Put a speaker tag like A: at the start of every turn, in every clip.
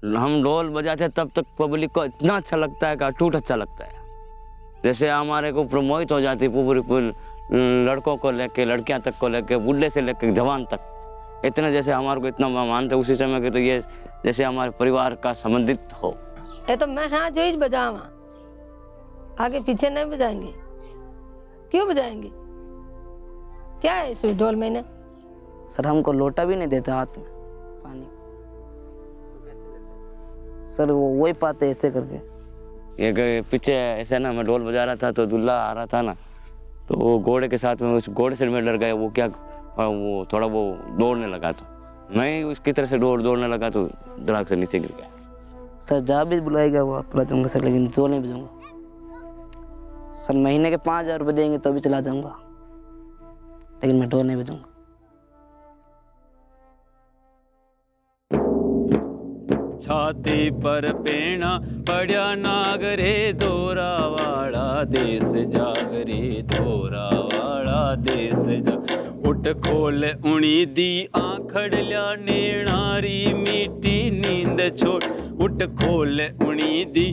A: हम ढोल बजाते तब तक पब्लिक को इतना अच्छा लगता है कि अटूट अच्छा लगता है। जैसे हमारे को प्रमोहित हो जाती पूरी लड़कों को लेके, लड़कियां तक को लेके, बूढ़े से लेके जवान तक, इतने जैसे हमारे को इतना मानते उसी समय के, तो ये जैसे हमारे परिवार का संबंधित हो।
B: ये तो मैं हाँ जो ही बजावा, आगे पीछे नहीं बजाएंगे। क्यों बजाएंगे? क्या है इस ढोल में?
C: सर हमको लोटा भी नहीं देता हाथ में पानी। सर वो वही पाते ऐसे करके।
A: एक पीछे ऐसा ना, मैं ढोल बजा रहा था तो दूल्हा आ रहा था ना, तो वो घोड़े के साथ में, उस घोड़े से मैं डर गया। वो क्या, वो थोड़ा वो दौड़ने लगा, तो मैं उसकी तरह से दौड़ने लगा तो दराग से नीचे गिर गया।
C: सर जहाँ भी बुलाएगा वो अपना जाऊँगा सर, लेकिन तो नहीं बजाऊँगा सर। महीने के 5,000 रुपये देंगे तो भी चला जाऊँगा, लेकिन मैं ढोल नहीं बजाऊँगा।
D: छाती पर पेना पड़ा नागरे, दोरा वाला देश जागरे, दोरा वाला देश जा। उठ खोल उणी दी आखड़ लिया नेणारी, मीठी नींद छोड़। उठ खोल उणी दी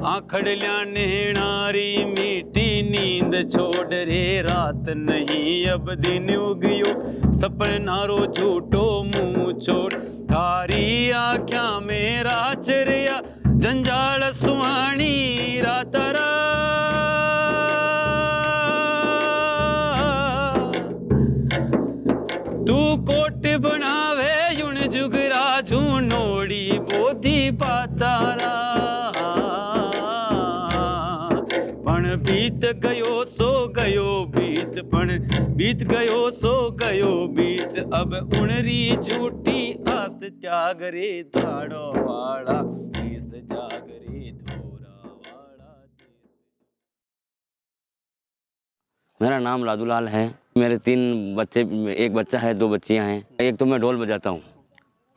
D: आखड़ लिया नेणारी, मीठी नींद छोड़ रे। रात नहीं अब दिन उगियो, सपना रो झूठो मुंह छोड़। थारी आख्या मेरा चरिया, जंजाल सुहानी रातरा। तू कोट बनावे युन जुगरा, झूनोड़ी बोधी पातारा। पण बीत गयो सो गयो बीत, पण बीत गयो सो गयो बीत। अब उणरी झूठी आस त्याग रे, धाड़ो वाला देश जाग रे, धोरा वाला देश।
A: मेरा नाम लादूलाल है। मेरे 3 बच्चे, एक बच्चा है, 2 बच्चियां हैं। एक तो मैं ढोल बजाता हूँ,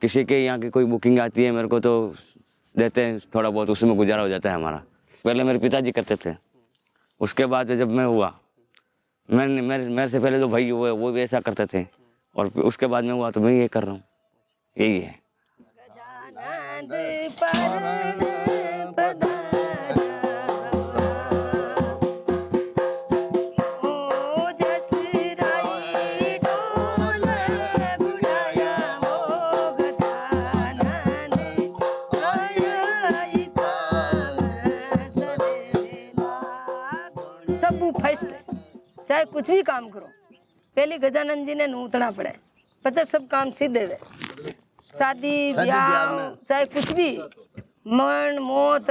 A: किसी के यहाँ की कोई बुकिंग आती है मेरे को तो देते हैं थोड़ा बहुत, उसमें गुजारा हो जाता है हमारा। पहले मेरे पिताजी करते थे, उसके बाद जब मैं हुआ, मेरे से पहले तो भाई हुए वो भी ऐसा करते थे, और उसके बाद में हुआ तो मैं ये कर रहा हूँ। यही है।
B: फर्स्ट चाहे कुछ भी काम करो, पहले गजानन जी ने नूतना पड़े, पता सब काम सीधे वे। शादी ब्याह चाहे कुछ भी, मरण मौत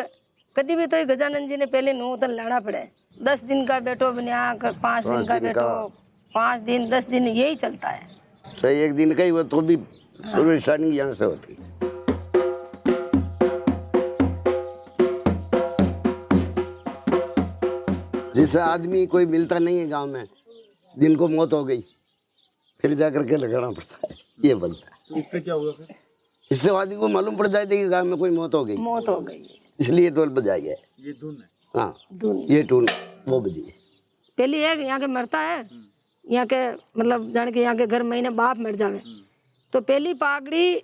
B: कभी भी, तो गजानन जी ने पहले नूतन लाना पड़े। 10 दिन का बैठो बनिया, 5 दिन का बैठो, 5 दिन 10 दिन यही चलता है।
E: चाहे 1 दिन का ही हो तो भी शुरू स्टार्टिंग यहाँ से होती। जिससे आदमी कोई मिलता नहीं है गांव में, जिनको मौत हो गई फिर जाकर के लगाना पड़ता है, ये बनता है।
D: इससे क्या होगा फिर?
E: इससे आदमी को मालूम पड़ जाता है कि गांव में कोई मौत हो गई, इसलिए ढोल बजाई है।
D: ये धुन है।
E: हाँ ये टून वो बजी है।
B: पहली है यहाँ के मरता है, यहाँ के मतलब जान के यहाँ के घर महीने बाप मर जावे तो पहली पागड़ी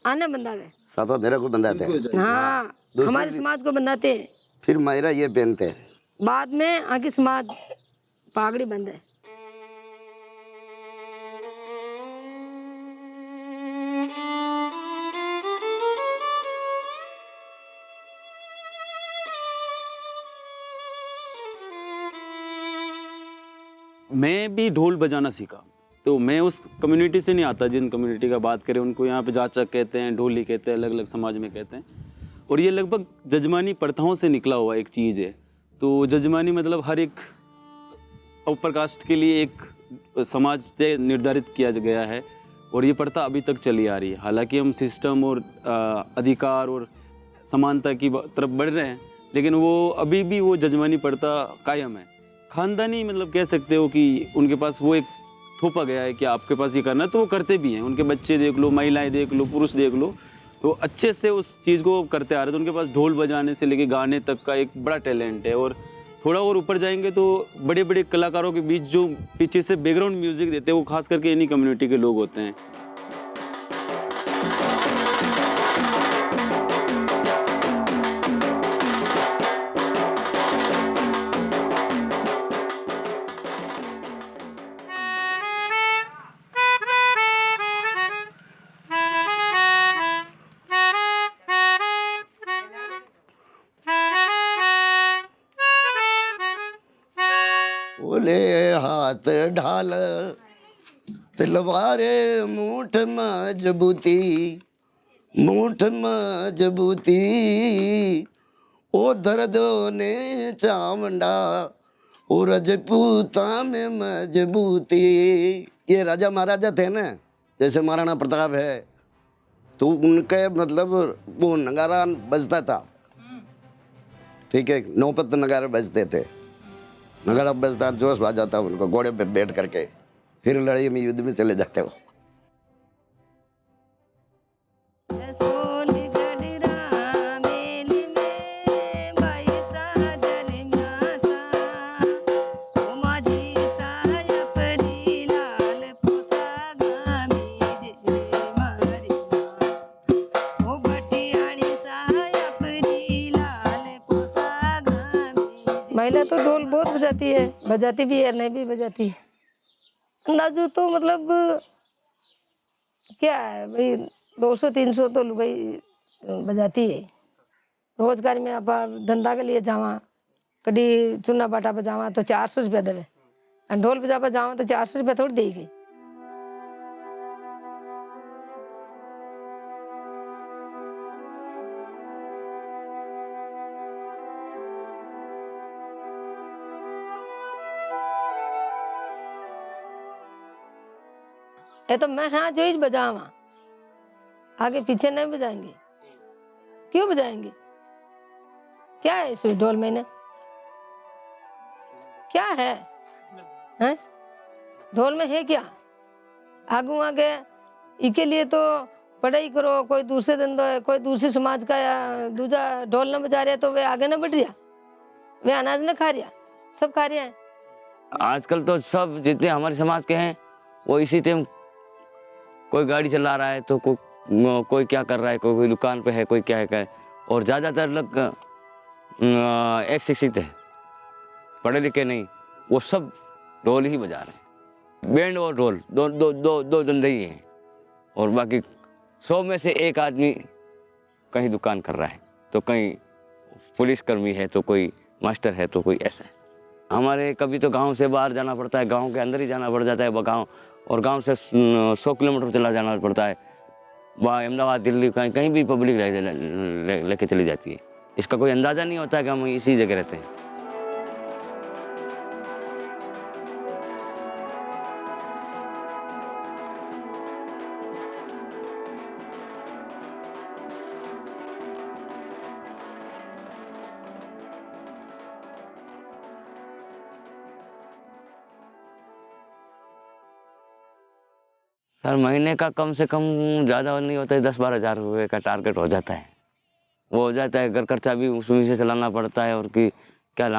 B: आने बंधावे,
E: सातों मेरा को बंधाते हैं।
B: हाँ हमारे समाज को बंधाते हैं,
E: फिर मायरा ये पहनते हैं,
B: बाद में आगे समाज पागड़ी बंधे।
D: मैं भी ढोल बजाना सीखा, तो मैं उस कम्युनिटी से नहीं आता जिन कम्युनिटी का बात करें, उनको यहाँ पे जाचक कहते हैं, ढोली कहते हैं, अलग अलग समाज में कहते हैं। और ये लगभग जजमानी प्रथाओं से निकला हुआ एक चीज़ है। तो जजमानी मतलब हर एक अपर कास्ट के लिए एक समाज से निर्धारित किया गया है, और ये प्रथा अभी तक चली आ रही है। हालांकि हम सिस्टम और अधिकार और समानता की तरफ बढ़ रहे हैं, लेकिन वो अभी भी वो जजमानी प्रथा कायम है। खानदानी मतलब कह सकते हो कि उनके पास वो एक थोपा गया है कि आपके पास ये करना है, तो वो करते भी हैं। उनके बच्चे देख लो, महिलाएं देख लो, पुरुष देख लो, तो अच्छे से उस चीज़ को करते आ रहे हैं। तो उनके पास ढोल बजाने से लेके गाने तक का एक बड़ा टैलेंट है। और थोड़ा और ऊपर जाएंगे तो बड़े बड़े कलाकारों के बीच जो पीछे से बैकग्राउंड म्यूजिक देते हैं, वो खास करके इन्हीं कम्युनिटी के लोग होते हैं।
E: ढोले हाथ ढाल तलवारे मूठ मजबूती मूठ मजबूती ओ दर्दों ने चावंडा ओ रजपूता में मजबूती। ये राजा महाराजा थे ना, जैसे महाराणा प्रताप है, तो उनके मतलब वो नगारा बजता था, ठीक है, नौपत नगारे बजते थे, नगारा बजता, जोश आ जाता उनको, घोड़े पे बैठ करके फिर लड़ाई में युद्ध में चले जाते हो।
B: महिला तो ढोल बहुत बजाती है, बजाती भी है, नहीं भी बजाती है। अंदाजो तो मतलब क्या है भाई, 200-300 तो लुगाई बजाती है। रोजगार में आप धंधा के लिए जावा, कभी चुना बाटा बजावा तो 400 रुपया देवे, और ढोल बजावा जावा तो 400 रुपया थोड़ी देगी। ये तो मैं हाँ जो ही बजावा, आगे पीछे नहीं बजाएंगे। क्यों बजाएंगे? क्या है इस ढोल में ने? क्या है? हैं? ढोल में है क्या? आगू आगे इसके लिए तो पढ़ाई करो, कोई दूसरे धंधो है, कोई दूसरे समाज का या दूसरा ढोल न बजा रहा तो वे आगे न बढ़ रहा, वे अनाज न खा रहा, सब खा रहे हैं।
A: आजकल तो सब जितने हमारे समाज के हैं वो इसी टाइम कोई गाड़ी चला रहा है तो कोई क्या कर रहा है, कोई दुकान पे है, कोई क्या है, और ज़्यादातर लोग एक शिक्षित है, पढ़े लिखे नहीं, वो सब ढोल ही बजा रहे हैं। बैंड और ढोल दो दो दो दो धंधे ही हैं, और बाकी 100 में से एक आदमी कहीं दुकान कर रहा है, तो कहीं पुलिसकर्मी है, तो कोई मास्टर है, तो कोई ऐसा है। हमारे कभी तो गांव से बाहर जाना पड़ता है, गांव के अंदर ही जाना पड़ जाता है गांव, और गांव से 100 किलोमीटर चला जाना पड़ता है। वहाँ अहमदाबाद, दिल्ली, कहीं भी पब्लिक लेके चली जाती है। इसका कोई अंदाज़ा नहीं होता कि हम इसी जगह रहते हैं। सर महीने का कम से कम ज़्यादा नहीं होता है, 10-12 हज़ार रुपये का टारगेट हो जाता है। वो हो जाता है, घर खर्चा भी उसमें से चलाना पड़ता है, और कि क्या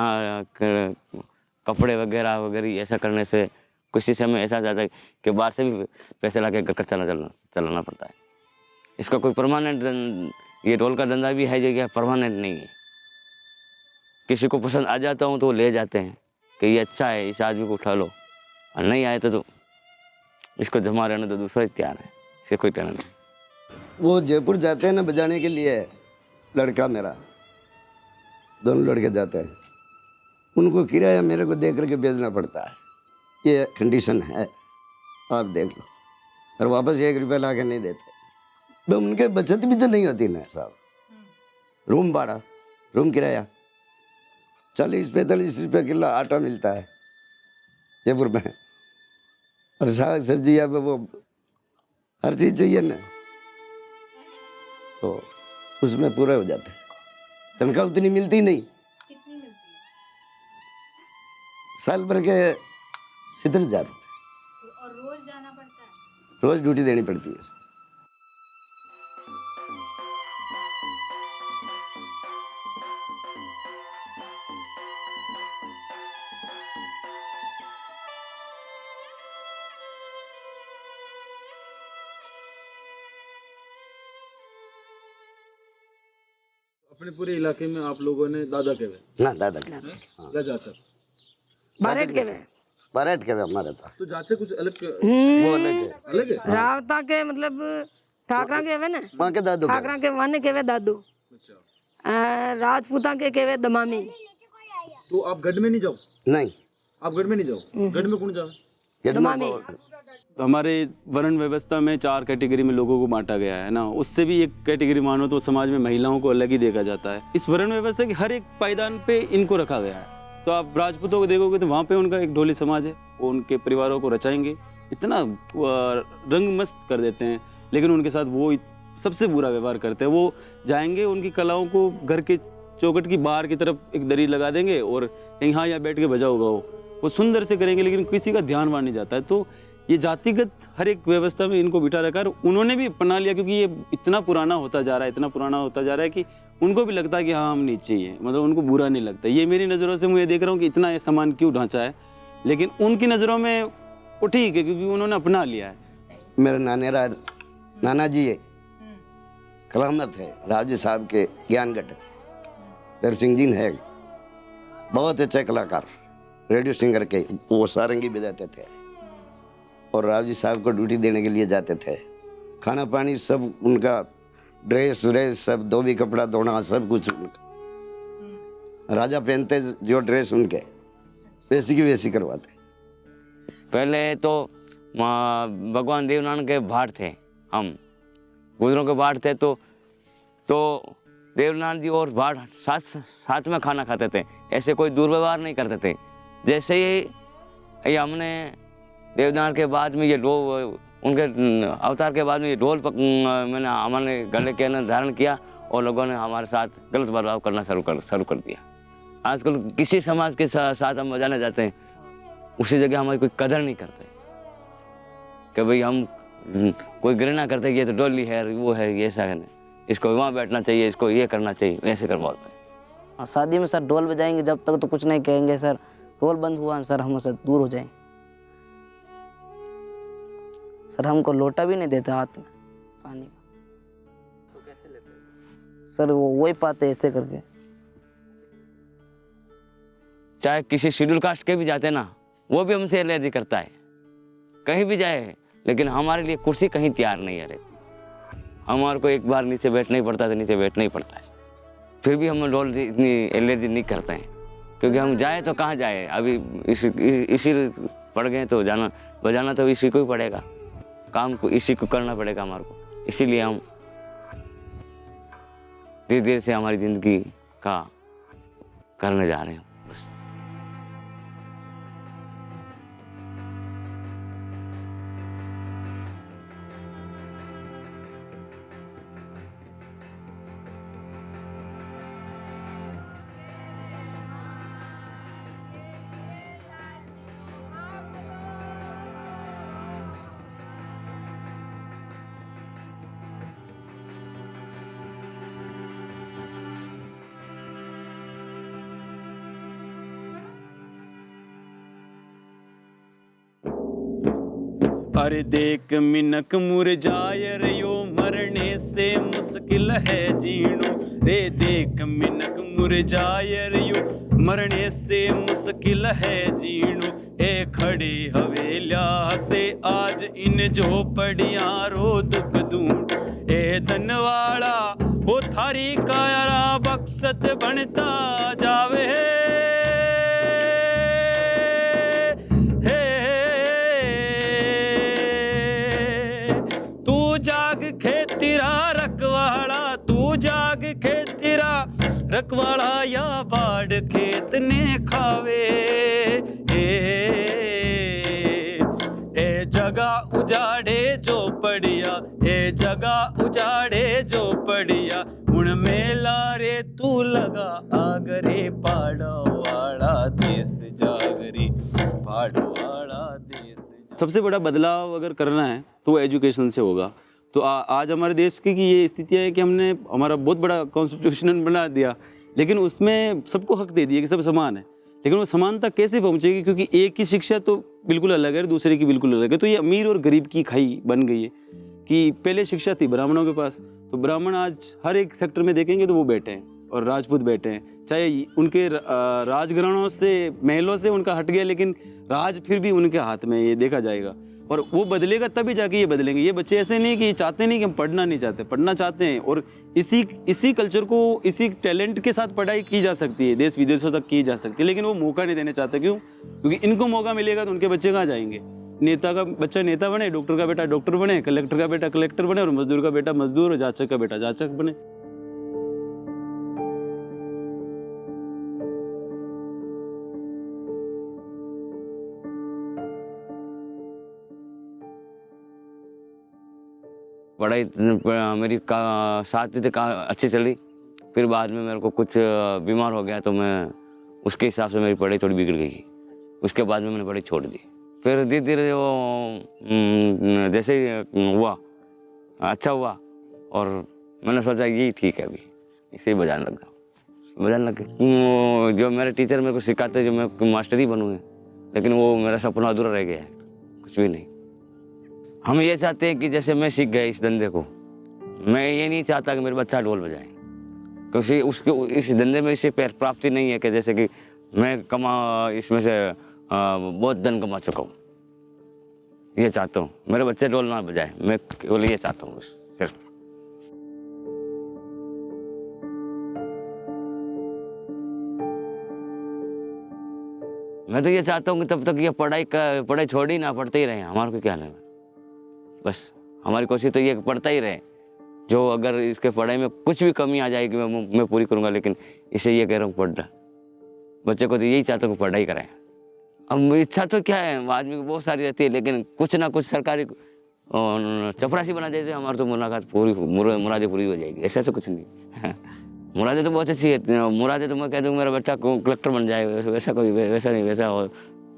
A: कपड़े वगैरह वगैरह ऐसा करने से कुछ समय ऐसा जाता है कि बाहर से भी पैसे ला के घर खर्चा चलाना पड़ता है। इसका कोई परमानेंट, ये ढोल का धंधा भी है जो क्या परमानेंट नहीं है। किसी को पसंद आ जाता हूँ तो वो ले जाते हैं कि ये अच्छा है, इस आदमी को उठा लो, और नहीं आए तो इसको जमा रहने तो दूसरा ही तैयार है, इससे कोई टेंशन नहीं।
E: वो जयपुर जाते हैं ना बजाने के लिए, लड़का मेरा, दोनों लड़के जाते हैं, उनको किराया मेरे को दे करके भेजना पड़ता है। ये कंडीशन है, आप देख लो, और वापस 1 रुपया ला के नहीं देते। तो उनके बचत भी तो नहीं होती ना साहब। रूम भाड़ा, रूम किराया 40-45 रुपये किलो आटा मिलता है जयपुर में, और साग सब्जी अब वो हर चीज़ चाहिए ना, तो उसमें पूरा हो जाता है। तनख्वाह उतनी मिलती नहीं,
B: कितनी मिलती है?
E: साल भर के 70,000 रुपये।
B: और रोज जाना पड़ता है?
E: रोज ड्यूटी देनी पड़ती है।
D: अपने पूरे इलाके में आप लोगों ने दादा के वे,
E: ना दादा क्या
D: या चाचा?
B: बारेट के वे,
E: बारेट के हमारे था,
D: तो चाचा कुछ अलग
E: वो अलग है।
D: अलग है?
B: रावता के मतलब ठाकरा के वे ना,
E: माँ के दादू के।
B: ठाकरा के माने के वे दादू,
D: अच्छा,
B: राजपूता के वे दमामी।
D: तो आप गढ़ में नहीं जाओ?
E: नहीं,
D: आप गढ़ में नहीं जाओ, गढ़ में कौन जाओ?
B: दमामी
D: हमारे वर्ण व्यवस्था में 4 कैटेगरी में लोगों को बांटा गया है ना, उससे भी एक कैटेगरी मानो तो समाज में महिलाओं को अलग ही देखा जाता है। इस वर्ण व्यवस्था के हर एक पायदान पे इनको रखा गया है। तो आप राजपूतों को देखोगे तो वहाँ पे उनका एक ढोली समाज है, वो उनके परिवारों को रचाएंगे, इतना रंग मस्त कर देते हैं, लेकिन उनके साथ वो सबसे बुरा व्यवहार करते हैं। वो जाएंगे, उनकी कलाओं को घर के चौखट की बाहर की तरफ एक दरी लगा देंगे और यहाँ या बैठ के बजाओगा, वो सुंदर से करेंगे, लेकिन किसी का ध्यान वहाँ नहीं जाता है। तो ये जातिगत हर एक व्यवस्था में इनको बिठा रखा है, उन्होंने भी अपना लिया, क्योंकि ये इतना पुराना होता जा रहा है, इतना पुराना होता जा रहा है कि उनको भी लगता है कि हाँ हम नीचे ही हैं, मतलब उनको बुरा नहीं लगता। ये मेरी नज़रों से मैं देख रहा हूँ कि इतना समान क्यों ढांचा है, लेकिन उनकी नज़रों में वो ठीक है क्योंकि उन्होंने अपना लिया है।
E: मेरा नाना जी है, कलामत है रावजी साहब के ज्ञानगढ़, भैरव सिंह जी है, बहुत अच्छे कलाकार, रेडियो सिंगर के, वो सारंगी बजाते थे और रावजी साहब को ड्यूटी देने के लिए जाते थे। खाना पानी सब उनका, ड्रेस व्रेस सब, धोबी कपड़ा धोना सब कुछ उनका। राजा पहनते जो ड्रेस उनके, वैसी की वैसी करवाते।
A: पहले तो भगवान देवनारायण के भाट थे, हम गुजरों के भाट थे, तो देवनारायण जी और भाट साथ में खाना खाते थे, ऐसे कोई दुर्व्यवहार नहीं करते थे। जैसे ही हमने देवनारायण के बाद में ये उनके अवतार के बाद में ये ढोल मैंने हमारे गले के अंदर धारण किया और लोगों ने हमारे साथ गलत बर्ताव करना शुरू कर दिया। आजकल किसी समाज के साथ हम बजाने जाते हैं, उसी जगह हमारी कोई कदर नहीं करते कि भाई हम कोई घृणा करते ये तो डोली है, वो है, ये ऐसा है, इसको वहाँ बैठना चाहिए, इसको ये करना चाहिए, ऐसे कर बोलते हैं।
C: और शादी में सर ढोल बजाएंगे जब तक तो कुछ नहीं कहेंगे सर, ढोल बंद हुआ सर हमसे दूर हो जाएं। सर हमको लोटा भी नहीं देते हाथ में पानी का। तो कैसे लेते हैं सर? वो वही पाते ऐसे करके।
A: चाहे किसी शेड्यूल कास्ट के भी जाते ना, वो भी हमसे एलर्जी करता है, कहीं भी जाए, लेकिन हमारे लिए कुर्सी कहीं तैयार नहीं है। हमारे को एक बार नीचे बैठना ही पड़ता है, नीचे बैठना ही पड़ता है, फिर भी हम ढोल इतनी एलर्जी नहीं करते हैं, क्योंकि हम जाए तो कहाँ जाए, अभी इसी पड़ गए तो बजाना तो इसी को ही पड़ेगा, काम को इसी को करना पड़ेगा हमारे को। इसीलिए हम धीरे धीरे से हमारी ज़िंदगी का करने जा रहे हैं।
D: अरे देख मिनक मुरझाय रयो, मरने से मुश्किल है जीणो रे। देख मिनक मुरझाय रयो, मरने से मुश्किल है जीणो। ए खड़ी हवेलिया से आज इन झोपड़ियां रो दुख ढूंढ। ए धनवाड़ा वो थारी कायरा बक्सत बनता जावे। रखवाड़ा या बाढ़ खेत ने खावे। ए जगह उजाड़े जो पड़िया, ए जगह उजाड़े जो पड़िया। उन मेला रे तू लगा आगरे, पाड़वाड़ा देश जागरी, पाड़वाड़ा देश। सबसे बड़ा बदलाव अगर करना है तो वो एजुकेशन से होगा। तो आज हमारे देश की ये स्थिति है कि हमने हमारा बहुत बड़ा कॉन्स्टिट्यूशन बना दिया, लेकिन उसमें सबको हक दे दिया कि सब समान है, लेकिन वो समानता कैसे पहुंचेगी? क्योंकि एक की शिक्षा तो बिल्कुल अलग है, दूसरे की बिल्कुल अलग है। तो ये अमीर और गरीब की खाई बन गई है कि पहले शिक्षा थी ब्राह्मणों के पास, तो ब्राह्मण आज हर एक सेक्टर में देखेंगे तो वो बैठे हैं, और राजपूत बैठे हैं, चाहे उनके राजघरानों से, महलों से उनका हट गया, लेकिन राज फिर भी उनके हाथ में, ये देखा जाएगा। और वो बदलेगा तभी जाके ये बदलेंगे। ये बच्चे ऐसे नहीं कि चाहते नहीं कि हम पढ़ना नहीं चाहते, पढ़ना चाहते हैं। और इसी कल्चर को, इसी टैलेंट के साथ पढ़ाई की जा सकती है, देश विदेशों तक की जा सकती है, लेकिन वो मौका नहीं देना चाहते। क्यों? क्योंकि इनको मौका मिलेगा तो उनके बच्चे कहाँ जाएंगे। नेता का बच्चा नेता बने, डॉक्टर का बेटा डॉक्टर बने, कलेक्टर का बेटा कलेक्टर बने, और मजदूर का बेटा मजदूर, और जाचक का बेटा जाचक बने।
A: पढ़ाई मेरी सातवीं तक अच्छी चली, फिर बाद में मेरे को कुछ बीमार हो गया तो मैं उसके हिसाब से मेरी पढ़ाई थोड़ी बिगड़ गई। उसके बाद में मैंने पढ़ाई छोड़ दी। फिर धीरे धीरे वो जैसे ही हुआ अच्छा हुआ, और मैंने सोचा यही ठीक है, अभी इसे ही बजाने लगा। जो मेरे टीचर मेरे को सिखाते, जो मैं मास्टर ही बनूँ, लेकिन वो मेरा सपना अधूरा रह गया है, कुछ भी नहीं। हम ये चाहते हैं कि जैसे मैं सीख गया इस धंधे को, मैं ये नहीं चाहता कि मेरे बच्चा ढोल बजाए, क्योंकि उसके इस धंधे में इसे प्राप्ति नहीं है कि जैसे कि मैं इसमें से बहुत धन कमा चुका हूँ। ये चाहता हूँ मेरे बच्चे ढोल ना बजाए, मैं केवल ये चाहता हूँ सिर्फ। मैं तो ये चाहता हूँ कि तब तक ये पढ़ाई छोड़ ही ना, पढ़ते ही रहे, हमारे को क्या है। बस हमारी कोशिश तो ये पढ़ता ही रहे। जो अगर इसके पढ़ाई में कुछ भी कमी आ जाएगी मैं पूरी करूँगा, लेकिन इसे ये कह रहा हूँ पढ़ना। बच्चे को तो यही चाहता हूँ पढ़ाई कराएं। अब इच्छा तो क्या है, आदमी को बहुत सारी रहती है, लेकिन कुछ ना कुछ सरकारी चपरासी बना देते हमारी तो मुलाकात पूरी, मुरादें पूरी हो जाएगी। ऐसा तो कुछ नहीं। मुरादें तो बहुत अच्छी है, मुरादें तो मैं कह दूँ मेरा बच्चा कलेक्टर बन जाएगा, वैसा कोई वैसा नहीं, वैसा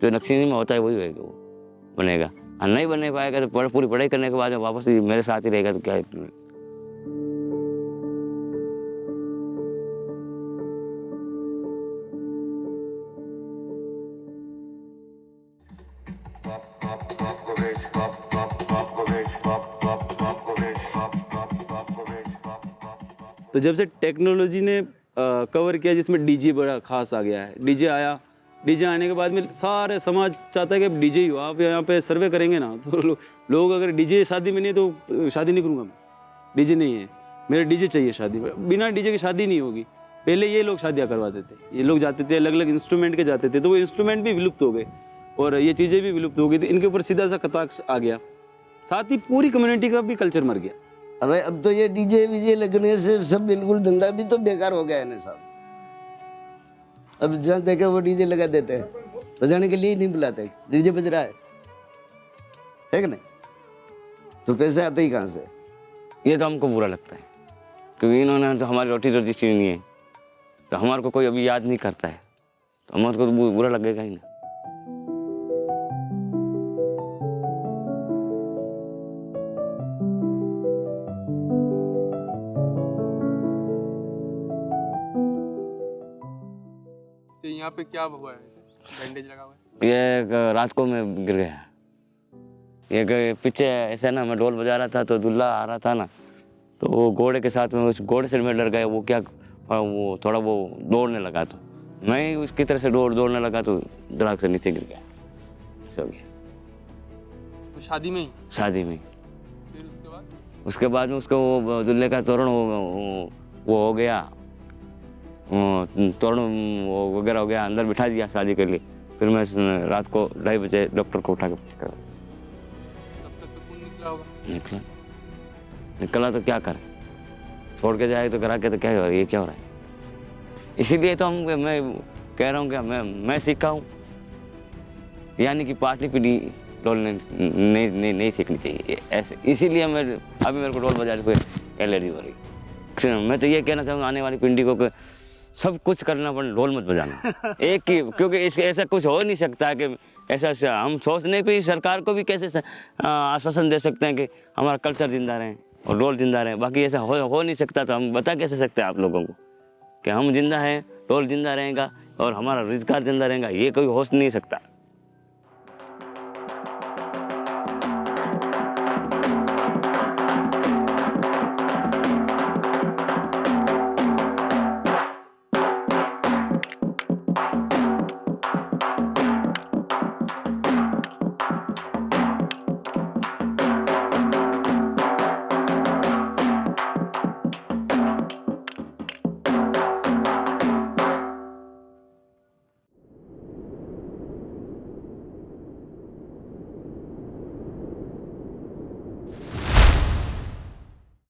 A: जो नक्शे में होता है वही होएगा, वो बनेगा। और नहीं बनने पाएगा तो पूरी पढ़ाई करने के बाद वापस मेरे साथ ही रहेगा तो क्या है।
D: तो जब से टेक्नोलॉजी ने कवर किया, जिसमें डीजे बड़ा खास आ गया है, डीजे आया, डीजे आने के बाद में सारे समाज चाहता है कि अब डीजे ही हो। आप यहाँ पे सर्वे करेंगे ना तो लोग अगर डीजे शादी में नहीं है तो शादी नहीं करूँगा मैं, डीजे नहीं है, मेरे डीजे चाहिए शादी में। बिना डीजे की शादी नहीं होगी। पहले ये लोग शादियाँ करवाते थे, ये लोग जाते थे अलग अलग इंस्ट्रूमेंट के जाते थे, तो वो इंस्ट्रूमेंट भी विलुप्त हो गए और ये चीज़ें भी विलुप्त हो गई। तो इनके ऊपर सीधा सा कटाक्ष आ गया, साथ ही पूरी कम्युनिटी का भी कल्चर मर गया।
E: अरे अब तो ये डीजे वीजे लगने से सब बिल्कुल धंधा भी तो बेकार हो गया है ना साहब। अब जहाँ देखे वो डीजे लगा देते हैं, बजाने के लिए ही नहीं बुलाते, डीजे बज रहा है कि नहीं, तो पैसे आते ही कहाँ से।
A: ये तो हमको बुरा लगता है, क्योंकि इन्होंने तो हमारी रोटी रोटी छीनी है, तो हमारे को कोई अभी याद नहीं करता है, तो हमारे को तो बुरा लगेगा ही ना।
F: यहाँ पे क्या हुआ है, बैंडेज लगा हुआ है?
A: ये रात को मैं गिर गया। ये पीछे ऐसा ना, मैं ढोल बजा रहा था तो दूल्हा आ रहा था ना, तो वो घोड़े के साथ में, उस घोड़े से मैं डर गया। वो क्या, वो थोड़ा वो दौड़ने लगा, तो मैं उसकी तरह से दौड़ने लगा तो दराग से नीचे गिर गया, ऐसा हो गया।
F: तो शादी में ही?
A: शादी में।
F: फिर
A: उसके बाद में उसको वो दूल्हे का तोरण वो हो गया, तोरण वगैरह हो गया, अंदर बिठा दिया शादी के लिए। फिर मैं रात को 2:30 बजे डॉक्टर को उठा के कर।
F: तब तक तो खून निकला होगा?
A: निकला तो क्या करे, छोड़ के जाए तो करा के तो क्या हो रहा है, ये क्या हो रहा है। इसीलिए तो मैं कह रहा हूँ कि मैं सीखा हूँ, यानी कि पांचवी पीढ़ी ढोल नहीं सीखनी चाहिए ऐसे। इसीलिए अभी मेरे को ढोल बजाने को एलर्जी हो रही। मैं तो ये कहना चाहूँगा आने वाली पीढ़ी को सब कुछ करना पड़े, ढोल मत बजाना एक ही, क्योंकि इसके ऐसा कुछ हो नहीं सकता कि ऐसा हम सोचने पे सरकार को भी कैसे आश्वासन दे सकते हैं कि हमारा कल्चर जिंदा रहे और ढोल जिंदा रहे, बाकी ऐसा हो नहीं सकता। तो हम बता कैसे सकते हैं आप लोगों को कि हम जिंदा हैं, ढोल जिंदा रहेगा और हमारा रोजगार जिंदा रहेगा, ये कोई हो नहीं सकता।